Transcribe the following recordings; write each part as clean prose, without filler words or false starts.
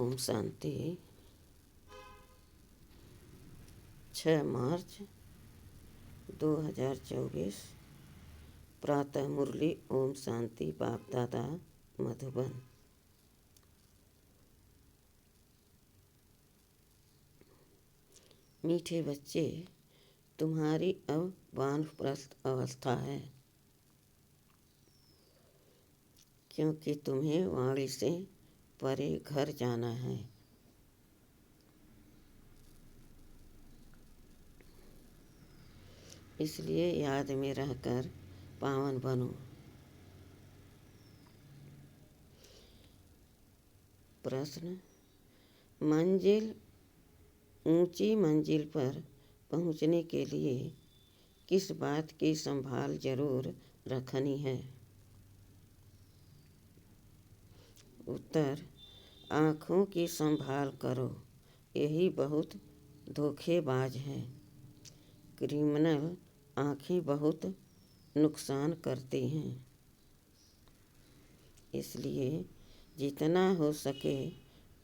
ओम शांति। 6 मार्च 2024 प्रातः मुरली। ओम शांति। बाप दादा मधुबन। मीठे बच्चे, तुम्हारी अब वानप्रस्थ अवस्था है, क्योंकि तुम्हें वाणी से परे घर जाना है। इसलिए याद में रहकर पावन बनो। प्रश्न: ऊंची मंजिल पर पहुंचने के लिए किस बात की संभाल जरूर रखनी है? उत्तर: आँखों की संभाल करो। यही बहुत धोखेबाज है। क्रिमिनल आँखें बहुत नुकसान करती हैं। इसलिए जितना हो सके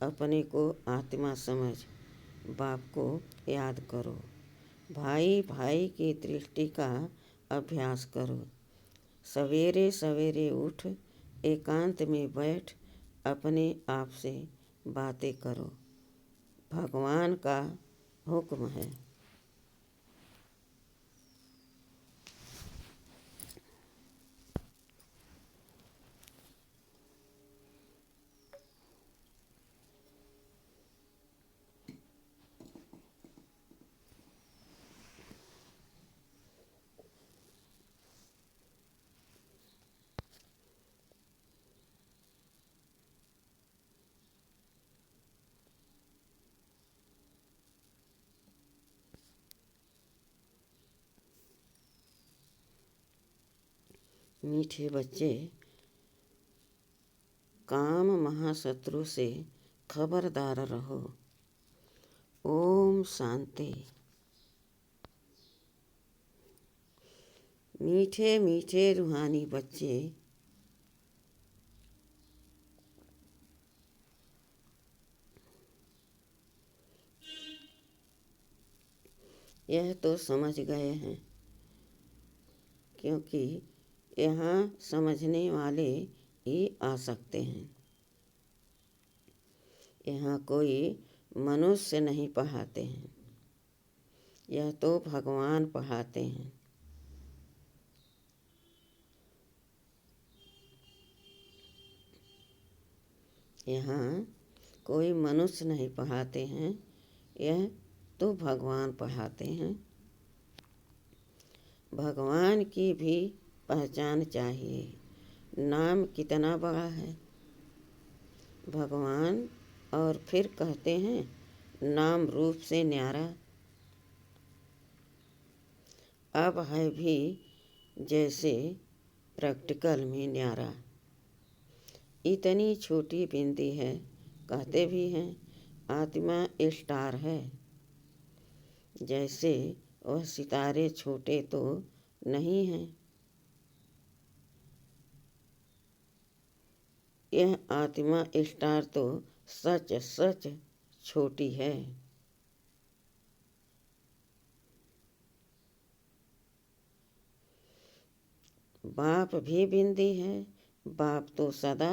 अपने को आत्मा समझ बाप को याद करो। भाई भाई की दृष्टि का अभ्यास करो। सवेरे सवेरे उठ एकांत में बैठ अपने आप से बातें करो। भगवान का हुक्म है। मीठे बच्चे, काम महाशत्रु से खबरदार रहो। ओम शांति। मीठे मीठे रूहानी बच्चे, यह तो समझ गए हैं, क्योंकि यहाँ समझने वाले ही आ सकते हैं। यहाँ कोई मनुष्य नहीं पढ़ाते हैं, यह तो भगवान पढ़ाते हैं। यहाँ कोई मनुष्य नहीं पढ़ाते हैं, यह तो भगवान पढ़ाते हैं। भगवान की भी पहचान चाहिए। नाम कितना बड़ा है भगवान, और फिर कहते हैं नाम रूप से न्यारा। अब है भी जैसे प्रैक्टिकल में न्यारा। इतनी छोटी बिंदी है, कहते भी हैं आत्मा स्टार है। जैसे वह सितारे छोटे तो नहीं हैं। यह आत्मा स्टार तो सच सच छोटी है। बाप भी बिंदी है। बाप तो सदा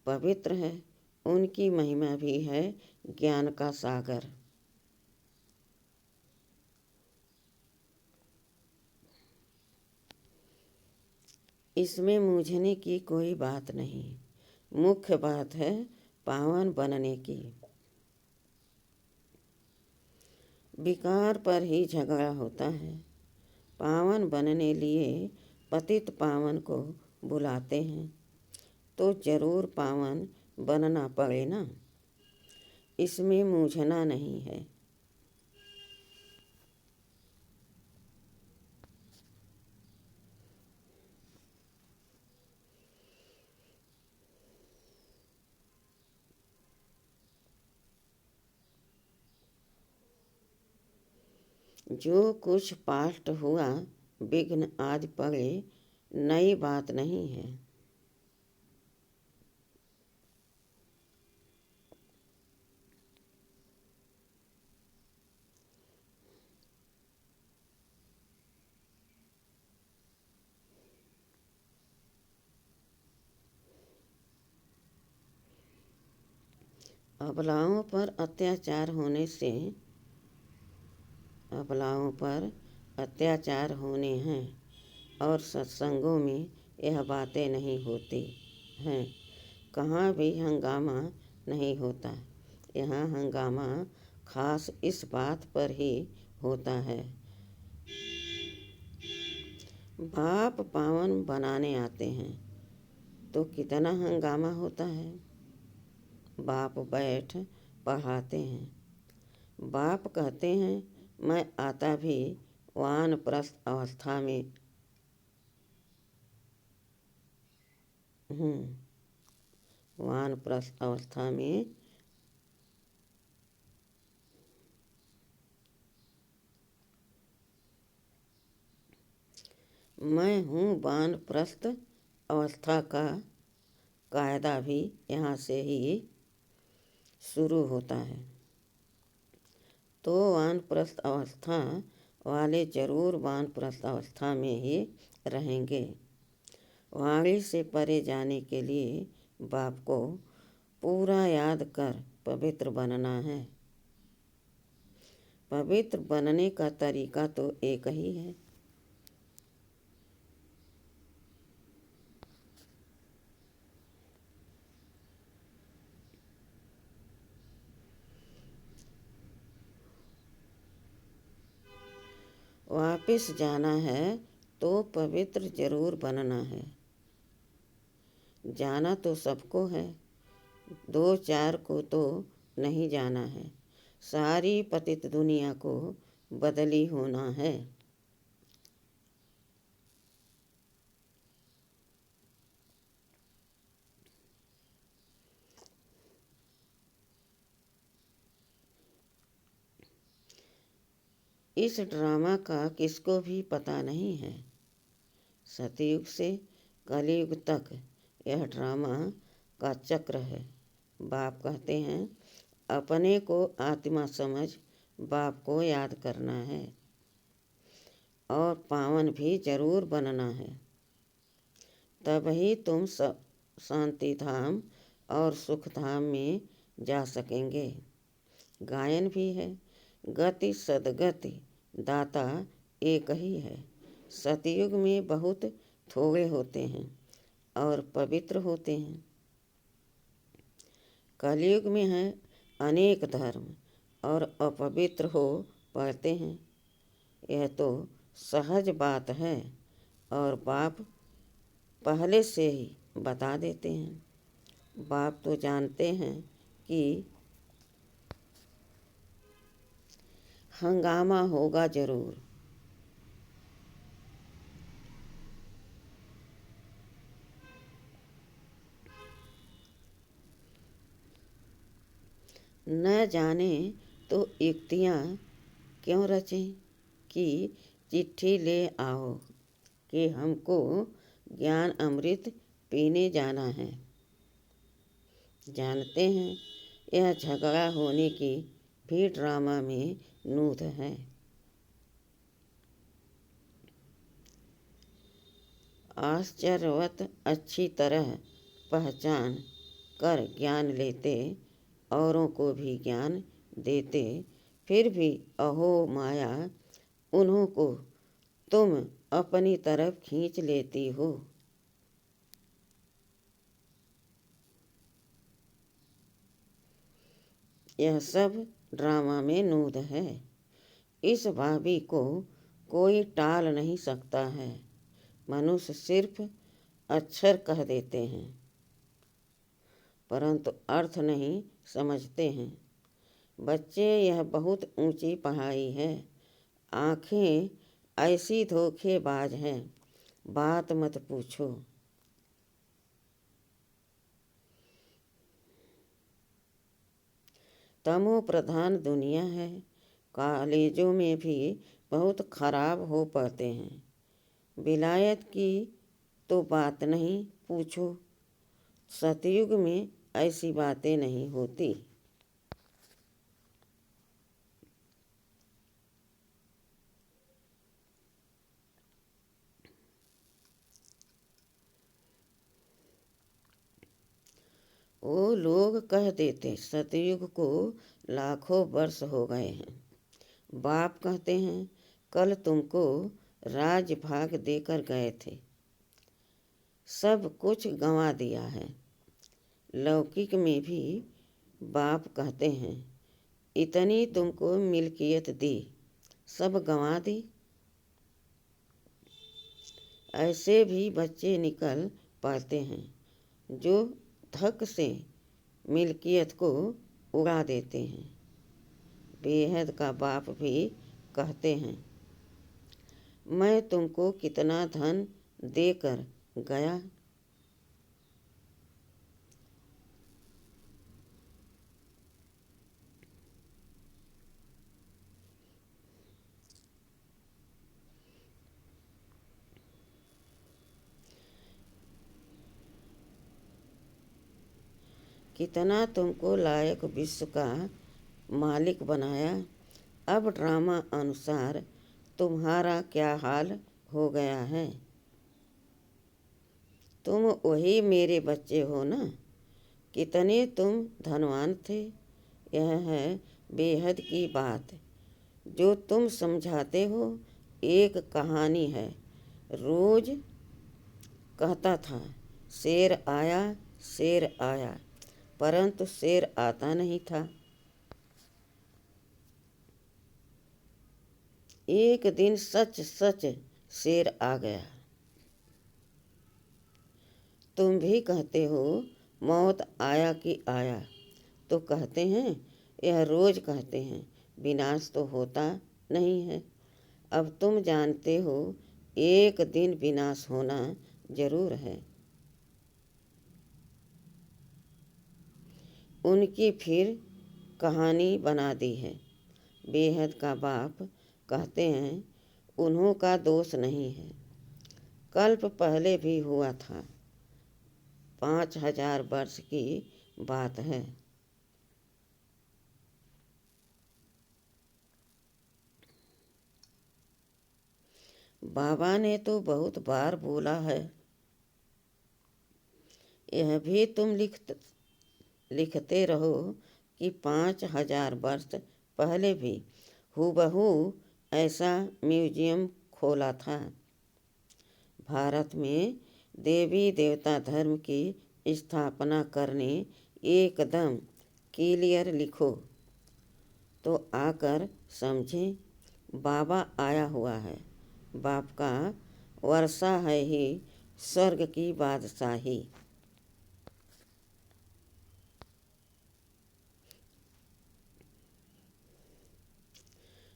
पवित्र है। उनकी महिमा भी है ज्ञान का सागर। इसमें मूझने की कोई बात नहीं। मुख्य बात है पावन बनने की। विकार पर ही झगड़ा होता है। पावन बनने लिए पतित पावन को बुलाते हैं, तो जरूर पावन बनना पड़े ना। इसमें मूझना नहीं है। जो कुछ पास्ट हुआ विघ्न आज पड़े, नई बात नहीं है। अबलाओं पर अत्याचार होने हैं और सत्संगों में यह बातें नहीं होती हैं। कहाँ भी हंगामा नहीं होता। यहाँ हंगामा खास इस बात पर ही होता है, बाप पावन बनाने आते हैं तो कितना हंगामा होता है। बाप बैठ पढ़ाते हैं। बाप कहते हैं मैं आता भी वानप्रस्थ अवस्था में हूँ। वानप्रस्थ अवस्था में मैं हूँ। वानप्रस्थ अवस्था का कायदा भी यहाँ से ही शुरू होता है। तो वानप्रस्थ अवस्था वाले जरूर वानप्रस्थ अवस्था में ही रहेंगे। वाणी से परे जाने के लिए बाप को पूरा याद कर पवित्र बनना है। पवित्र बनने का तरीका तो एक ही है। वापिस जाना है तो पवित्र जरूर बनना है। जाना तो सबको है, 2-4 को तो नहीं जाना है। सारी पतित दुनिया को बदली होना है। इस ड्रामा का किसको भी पता नहीं है। सतयुग से कलयुग तक यह ड्रामा का चक्र है। बाप कहते हैं अपने को आत्मा समझ बाप को याद करना है और पावन भी जरूर बनना है। तभी तुम शांति धाम और सुख धाम में जा सकेंगे। गायन भी है, गति सदगति दाता एक ही है। सतयुग में बहुत थोड़े होते हैं और पवित्र होते हैं। कलयुग में है अनेक धर्म और अपवित्र हो पड़ते हैं। यह तो सहज बात है और बाप पहले से ही बता देते हैं। बाप तो जानते हैं कि हंगामा होगा जरूर। न जाने तो युक्तियाँ क्यों रचें कि चिट्ठी ले आओ कि हमको ज्ञान अमृत पीने जाना है। जानते हैं यह झगड़ा होने की भी ड्रामा में नूत है। आश्चर्यवत अच्छी तरह पहचान कर ज्ञान लेते, औरों को भी ज्ञान देते, फिर भी अहो माया उन्हों को तुम अपनी तरफ खींच लेती हो। यह सब ड्रामा में नूद है। इस भावी को कोई टाल नहीं सकता है। मनुष्य सिर्फ अक्षर कह देते हैं परंतु अर्थ नहीं समझते हैं। बच्चे यह बहुत ऊंची पढ़ाई है। आँखें ऐसी धोखेबाज हैं, बात मत पूछो। तमो प्रधान दुनिया है। कॉलेजों में भी बहुत खराब हो पड़ते हैं। विलायत की तो बात नहीं पूछो। सतयुग में ऐसी बातें नहीं होती। वो लोग कह देते सतयुग को लाखों वर्ष हो गए हैं। बाप कहते हैं कल तुमको राज भाग देकर गए थे, सब कुछ गंवा दिया है। लौकिक में भी बाप कहते हैं इतनी तुमको मिल्कियत दी, सब गंवा दी। ऐसे भी बच्चे निकल पड़ते हैं जो धक से मिल्कियत को उड़ा देते हैं। बेहद का बाप भी कहते हैं मैं तुमको कितना धन देकर गया, कितना तुमको लायक विश्व का मालिक बनाया। अब ड्रामा अनुसार तुम्हारा क्या हाल हो गया है। तुम वही मेरे बच्चे हो ना। कितने तुम धनवान थे। यह है बेहद की बात जो तुम समझाते हो। एक कहानी है, रोज कहता था शेर आया शेर आया, परंतु शेर आता नहीं था। एक दिन सच सच शेर आ गया। तुम भी कहते हो मौत आया कि आया, तो कहते हैं यह रोज कहते हैं विनाश तो होता नहीं है। अब तुम जानते हो एक दिन विनाश होना जरूर है। उनकी फिर कहानी बना दी है। बेहद का बाप कहते हैं उन्हों का दोष नहीं है। कल्प पहले भी हुआ था, 5000 वर्ष की बात है। बाबा ने तो बहुत बार बोला है। यह भी तुम लिखते रहो कि 5000 वर्ष पहले भी हूबहू ऐसा म्यूजियम खोला था। भारत में देवी देवता धर्म की स्थापना करने एकदम क्लियर लिखो तो आकर समझें। बाबा आया हुआ है। बाप का वर्षा है ही स्वर्ग की बादशाही।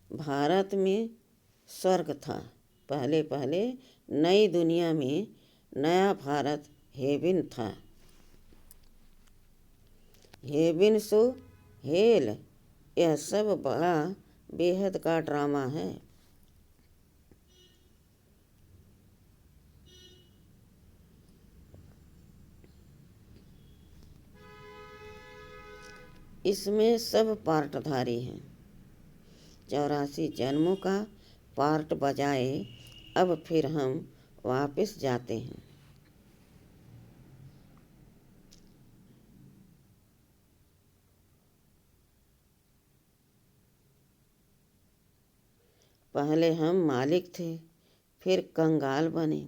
भारत में स्वर्ग था पहले पहले। नई दुनिया में नया भारत हेवन था। हेवन सो हेल, यह सब बड़ा बेहद का ड्रामा है। इसमें सब पार्टधारी हैं। 84 जन्मों का पार्ट बजाए अब फिर हम वापस जाते हैं। पहले हम मालिक थे, फिर कंगाल बने,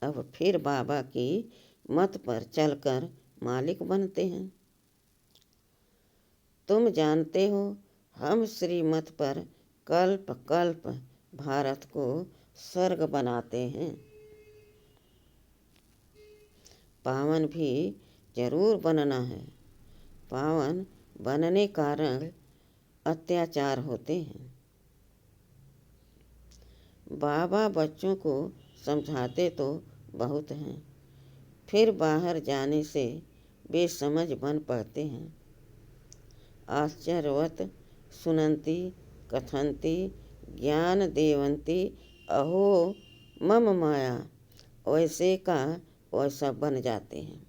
अब फिर बाबा की मत पर चलकर मालिक बनते हैं। तुम जानते हो हम श्रीमत पर कल्प कल्प भारत को स्वर्ग बनाते हैं। पावन भी जरूर बनना है। पावन बनने कारण अत्याचार होते हैं। बाबा बच्चों को समझाते तो बहुत हैं, फिर बाहर जाने से बेसमझ बन पड़ते हैं। आश्चर्यवत सुनंती कथंती ज्ञान देवंती अहो मम माया, वैसे का वैसा बन जाते हैं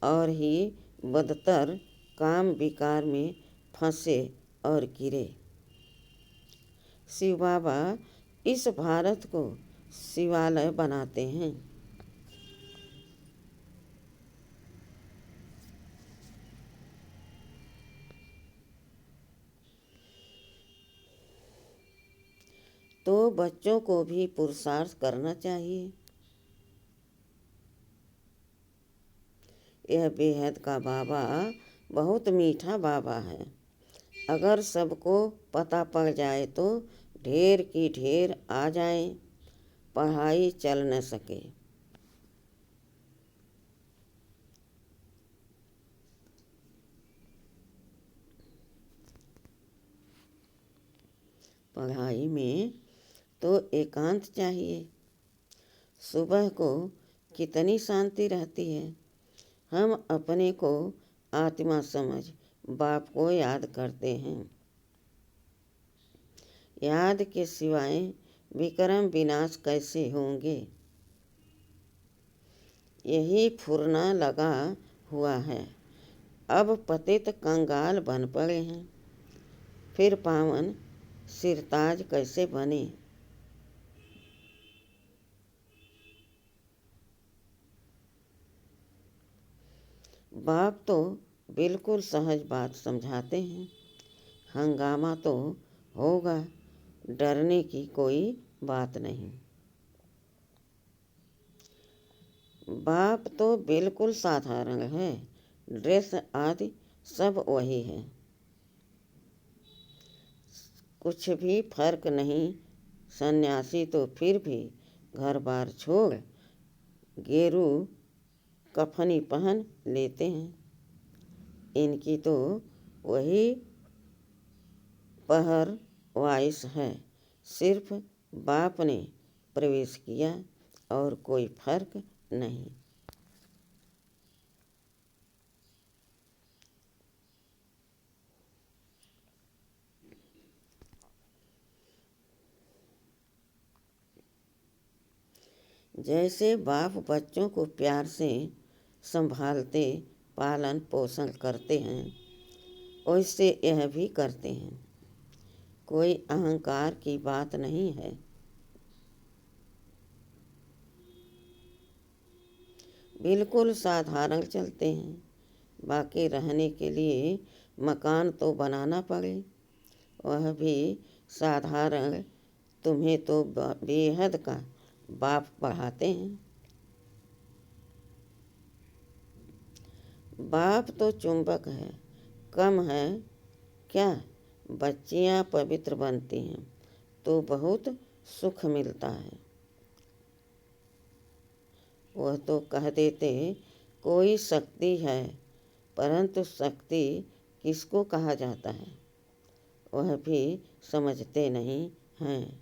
और ही बदतर काम विकार में फंसे और गिरे। शिव बाबा इस भारत को शिवालय बनाते हैं। तो बच्चों को भी पुरुषार्थ करना चाहिए। यह बेहद का बाबा बहुत मीठा बाबा है। अगर सबको पता पड़ जाए तो ढेर की ढेर आ जाए, पढ़ाई चल न सके। पढ़ाई में तो एकांत चाहिए। सुबह को कितनी शांति रहती है। हम अपने को आत्मा समझ बाप को याद करते हैं। याद के सिवाय विक्रम विनाश कैसे होंगे। यही फुरना लगा हुआ है। अब पतित कंगाल बन पड़े हैं, फिर पावन सिरताज कैसे बने। बाप तो बिल्कुल सहज बात समझाते हैं। हंगामा तो होगा, डरने की कोई बात नहीं। बाप तो बिल्कुल साधारण है, ड्रेस आदि सब वही है, कुछ भी फर्क नहीं। सन्यासी तो फिर भी घर बार छोड़ गेरू कफनी पहन लेते हैं। इनकी तो वही पहर वाइस है, सिर्फ बाप ने प्रवेश किया और कोई फर्क नहीं। जैसे बाप बच्चों को प्यार से संभालते पालन पोषण करते हैं, वैसे यह भी करते हैं। कोई अहंकार की बात नहीं है। बिल्कुल साधारण चलते हैं। बाकी रहने के लिए मकान तो बनाना पड़े, वह भी साधारण। तुम्हें तो बेहद का बाप पढ़ाते हैं। बाप तो चुंबक है, कम है क्या। बच्चियां पवित्र बनती हैं तो बहुत सुख मिलता है। वह तो कह देते कोई शक्ति है, परंतु शक्ति किसको कहा जाता है वह भी समझते नहीं हैं।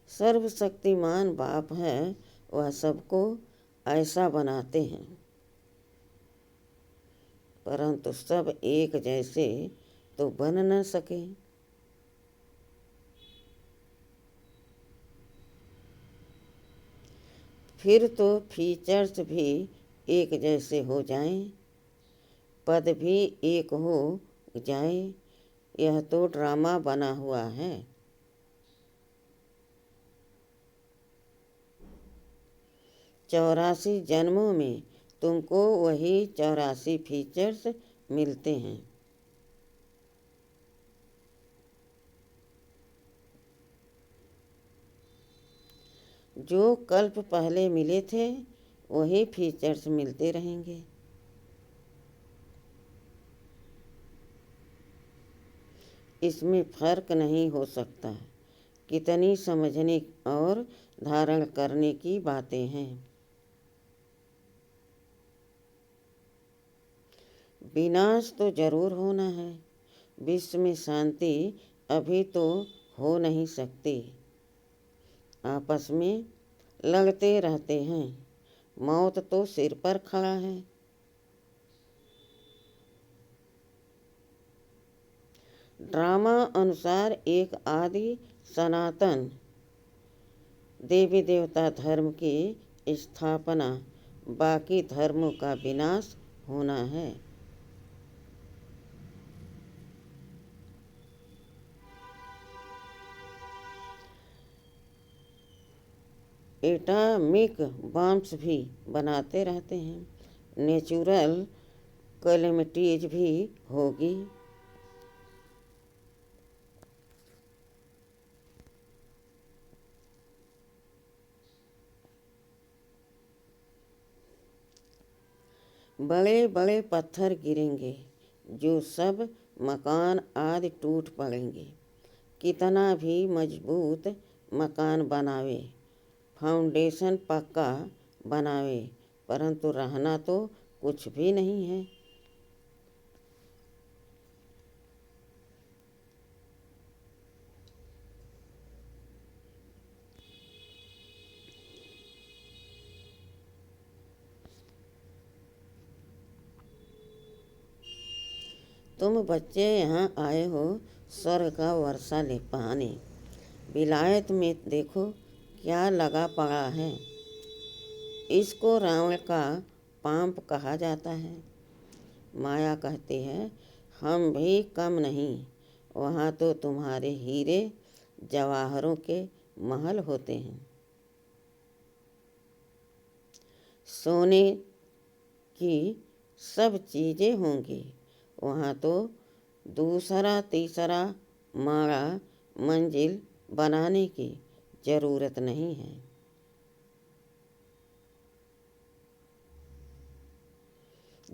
सर्वशक्तिमान बाप है, वह सबको ऐसा बनाते हैं, परंतु सब एक जैसे तो बन न सके। फिर तो फीचर्स भी एक जैसे हो जाएं, पद भी एक हो जाए। यह तो ड्रामा बना हुआ है। 84 जन्मों में तुमको वही 84 फीचर्स मिलते हैं। जो कल्प पहले मिले थे वही फीचर्स मिलते रहेंगे। इसमें फर्क नहीं हो सकता। कितनी समझने और धारण करने की बातें हैं। विनाश तो जरूर होना है। विश्व में शांति अभी तो हो नहीं सकती। आपस में लड़ते रहते हैं। मौत तो सिर पर खड़ा है। ड्रामा अनुसार एक आदि सनातन देवी देवता धर्म की स्थापना, बाकी धर्मों का विनाश होना है। एटॉमिक बॉम्ब्स भी बनाते रहते हैं। नेचुरल कैलेमिटीज भी होगी। बड़े बड़े पत्थर गिरेंगे, जो सब मकान आदि टूट पड़ेंगे। कितना भी मजबूत मकान बनावे, फाउंडेशन पक्का बनावे, परंतु रहना तो कुछ भी नहीं है। तुम बच्चे यहाँ आए हो स्वर्ग का वर्षा ले पाने। विलायत में देखो क्या लगा पड़ा है। इसको रावण का पांप कहा जाता है। माया कहती है हम भी कम नहीं, वहाँ तो तुम्हारे हीरे जवाहरों के महल होते हैं। सोने की सब चीज़ें होंगी, वहाँ तो दूसरा तीसरा माड़ा मंजिल बनाने की ज़रूरत नहीं है।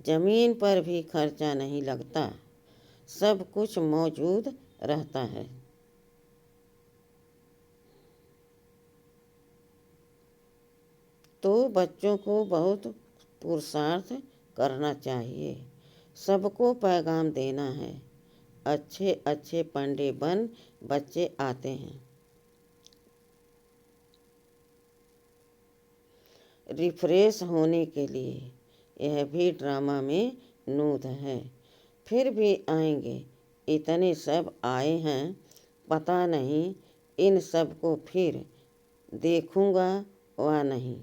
ज़मीन पर भी खर्चा नहीं लगता, सब कुछ मौजूद रहता है। तो बच्चों को बहुत पुरुषार्थ करना चाहिए, सबको पैगाम देना है। अच्छे अच्छे पंडे बन बच्चे आते हैं। रिफ्रेश होने के लिए। यह भी ड्रामा में नूत है। फिर भी आएंगे, इतने सब आए हैं, पता नहीं इन सब को फिर देखूंगा व नहीं।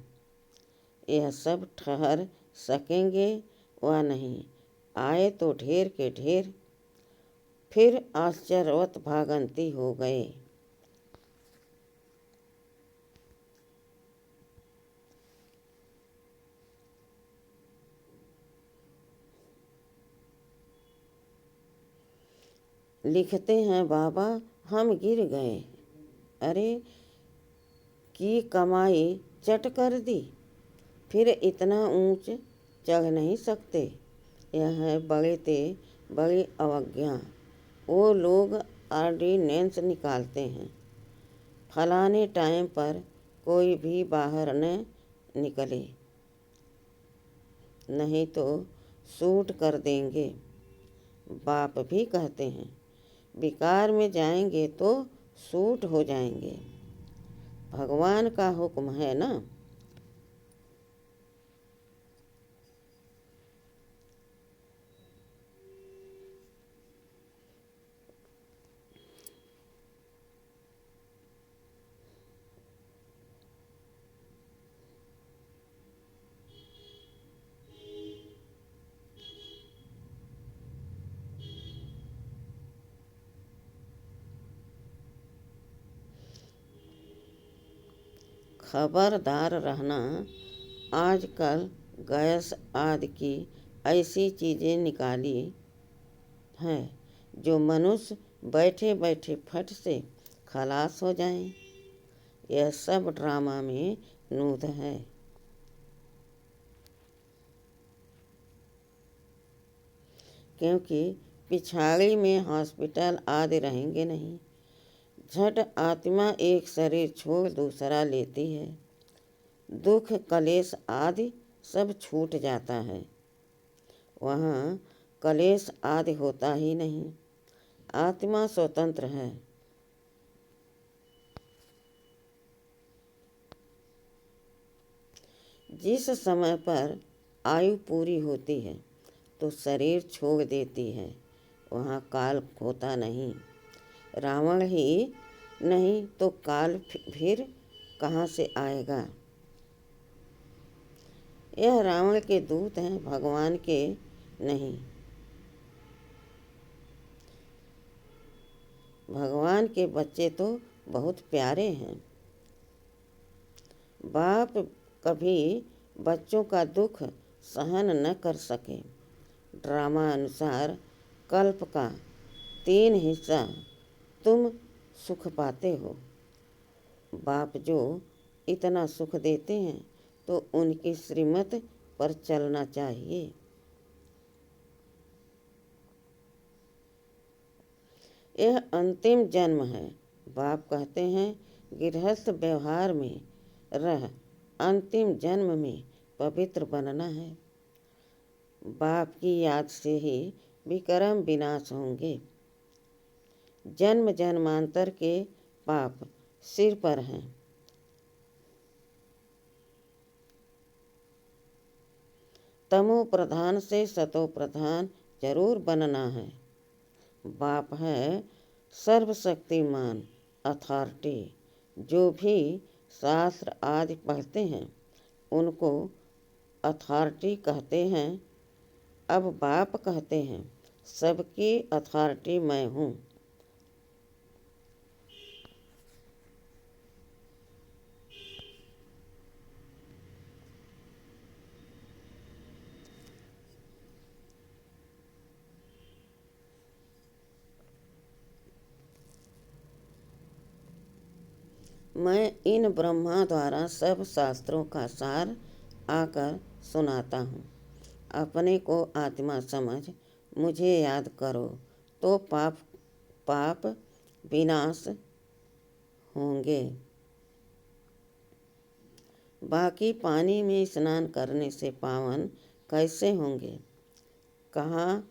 यह सब ठहर सकेंगे व नहीं। आए तो ढेर के ढेर, फिर आश्चर्यवत भागंती हो गए। लिखते हैं बाबा हम गिर गए, अरे की कमाई चट कर दी, फिर इतना ऊंच चढ़ नहीं सकते। यह है बड़े ते बड़ी अवज्ञा। वो लोग ऑर्डिनेंस निकालते हैं, फलाने टाइम पर कोई भी बाहर न निकले, नहीं तो शूट कर देंगे। बाप भी कहते हैं विकार में जाएंगे तो शूट हो जाएंगे। भगवान का हुक्म है ना। खबरदार रहना, आजकल गैस आदि की ऐसी चीज़ें निकाली हैं जो मनुष्य बैठे बैठे फट से खलास हो जाएं। यह सब ड्रामा में नूत है। क्योंकि पिछाड़ी में हॉस्पिटल आदि रहेंगे नहीं। झट आत्मा एक शरीर छोड़ दूसरा लेती है। दुख कलेश आदि सब छूट जाता है। वहाँ कलेश आदि होता ही नहीं। आत्मा स्वतंत्र है। जिस समय पर आयु पूरी होती है तो शरीर छोड़ देती है, वहाँ काल होता नहीं। रावण ही नहीं तो काल फिर कहाँ से आएगा। यह रावण के दूत हैं, भगवान के नहीं। भगवान के बच्चे तो बहुत प्यारे हैं। बाप कभी बच्चों का दुख सहन न कर सके। ड्रामा अनुसार कल्प का 3 हिस्सा तुम सुख पाते हो। बाप जो इतना सुख देते हैं तो उनकी श्रीमत पर चलना चाहिए। यह अंतिम जन्म है। बाप कहते हैं गृहस्थ व्यवहार में रह अंतिम जन्म में पवित्र बनना है। बाप की याद से ही विकर्म विनाश होंगे। जन्म जन्मांतर के पाप सिर पर हैं। तमो प्रधान से सतो प्रधान जरूर बनना है। बाप है सर्वशक्तिमान अथॉरिटी। जो भी शास्त्र आदि पढ़ते हैं उनको अथॉरिटी कहते हैं। अब बाप कहते हैं सबकी अथॉरिटी मैं हूँ। मैं इन ब्रह्मा द्वारा सब शास्त्रों का सार आकर सुनाता हूँ। अपने को आत्मा समझ मुझे याद करो तो पाप विनाश होंगे। बाकी पानी में स्नान करने से पावन कैसे होंगे? कहा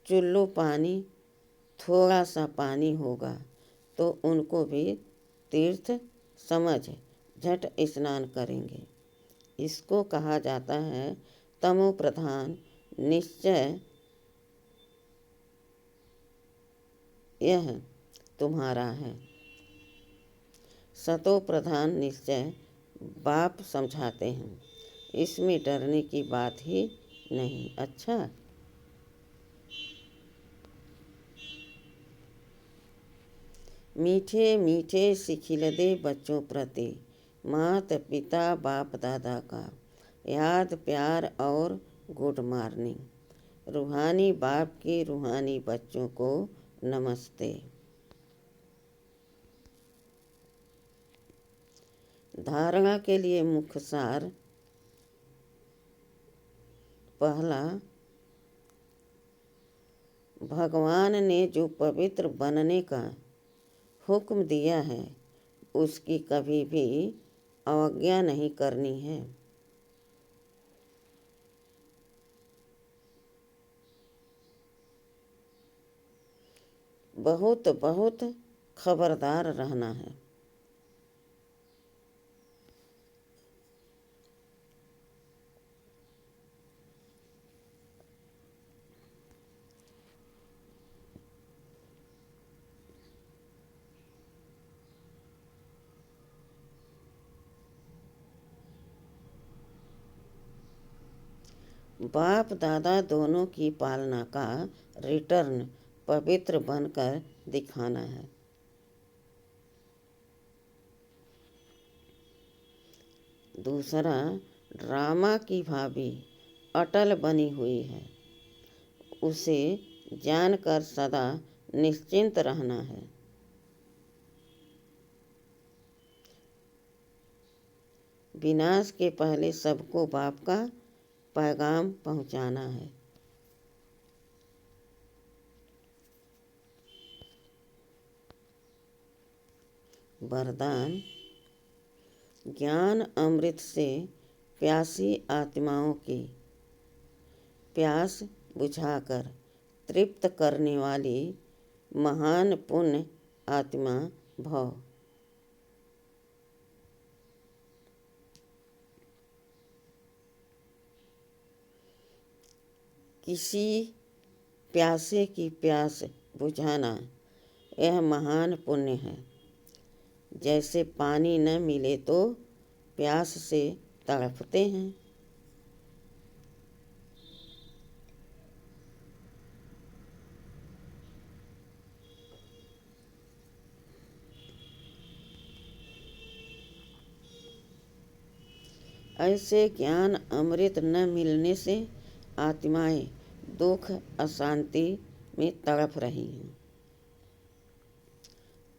चुल्लू पानी थोड़ा सा पानी होगा तो उनको भी तीर्थ समझ झट स्नान करेंगे। इसको कहा जाता है तमो प्रधान निश्चय। यह तुम्हारा है। सतो प्रधान निश्चय बाप समझाते हैं। इसमें डरने की बात ही नहीं। अच्छा, मीठे मीठे सिखिलदे बच्चों प्रति मात पिता बाप दादा का याद प्यार और गुड मॉर्निंग। रूहानी बाप के रूहानी बच्चों को नमस्ते। धारणा के लिए मुख्य सार। पहला, भगवान ने जो पवित्र बनने का हुक्म दिया है उसकी कभी भी अवज्ञा नहीं करनी है। बहुत बहुत खबरदार रहना है। बाप दादा दोनों की पालना का रिटर्न पवित्र बनकर दिखाना है। दूसरा, ड्रामा की भाभी अटल बनी हुई है। उसे जानकर सदा निश्चिंत रहना है। विनाश के पहले सबको बाप का पैगाम पहुंचाना है। वरदान, ज्ञान अमृत से प्यासी आत्माओं की प्यास बुझाकर तृप्त करने वाली महान पुण्य आत्मा भव। किसी प्यासे की प्यास बुझाना यह महान पुण्य है। जैसे पानी न मिले तो प्यास से तड़पते हैं। ऐसे ज्ञान अमृत न मिलने से आत्माएं दुख अशांति में तड़प रही हैं,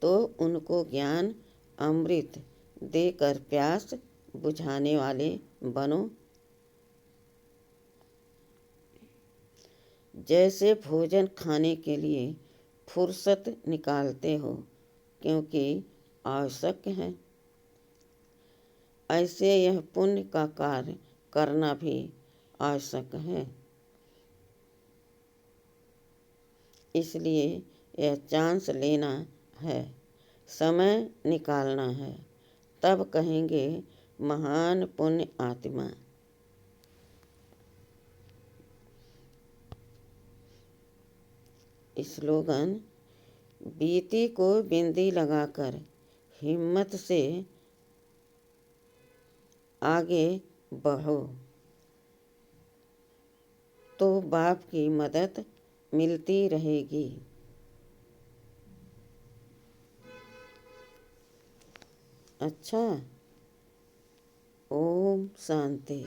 तो उनको ज्ञान अमृत देकर प्यास बुझाने वाले बनो। जैसे भोजन खाने के लिए फुर्सत निकालते हो क्योंकि आवश्यक है, ऐसे यह पुण्य का कार्य करना भी आवश्यक है। इसलिए यह चांस लेना है, समय निकालना है, तब कहेंगे महान पुण्य आत्मा। स्लोगन: बीती को बिंदी लगाकर हिम्मत से आगे बढ़ो तो बाप की मदद मिलती रहेगी। अच्छा, ओम शांति।